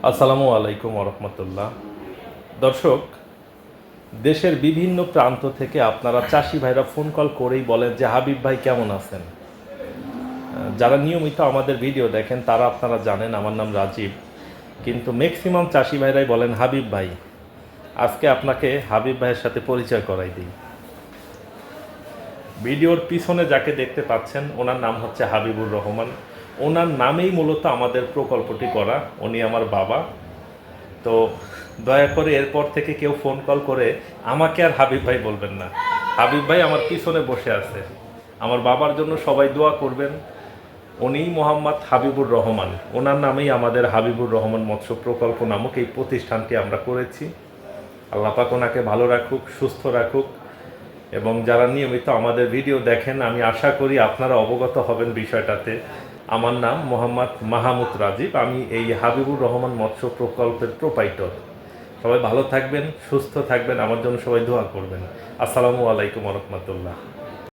আসসালামু আলাইকুম রহমতুল্লাহ। দর্শক, দেশের বিভিন্ন প্রান্ত থেকে আপনারা চাষি ভাইরা ফোন কল করেই বলেন যে হাবিব ভাই কেমন আছেন। যারা নিয়মিত আমাদের ভিডিও দেখেন তারা আপনারা জানেন আমার নাম রাজীব, কিন্তু ম্যাক্সিমাম চাষি ভাইরাই বলেন হাবিব ভাই। আজকে আপনাকে হাবিব ভাইয়ের সাথে পরিচয় করাই দিই। ভিডিওর পিছনে যাকে দেখতে পাচ্ছেন ওনার নাম হচ্ছে হাবিবুর রহমান। ওনার নামেই মূলত আমাদের প্রকল্পটি করা। উনি আমার বাবা। তো দয়া করে এরপর থেকে কেউ ফোন কল করে আমাকে আর হাবিব ভাই বলবেন না। হাবিব ভাই আমার পিছনে বসে আছে। আমার বাবার জন্য সবাই দোয়া করবেন। উনি মোহাম্মদ হাবিবুর রহমান, ওনার নামেই আমাদের হাবিবুর রহমান মৎস্য প্রকল্প নামক এই প্রতিষ্ঠানটি আমরা করেছি। আল্লাহ পাক ওনাকে ভালো রাখুক, সুস্থ রাখুক। এবং যারা নিয়মিত আমাদের ভিডিও দেখেন, আমি আশা করি আপনারা অবগত হবেন বিষয়টাতে। আমার নাম মোহাম্মদ মাহমুদ রাজীব। আমি এই হাবিবুর রহমান মৎস্য প্রকল্পের প্রোপাইটর। সবাই ভালো থাকবেন, সুস্থ থাকবেন, আমার জন্য সবাই দোয়া করবেন। আসসালামু আলাইকুম রহমতুল্লাহ।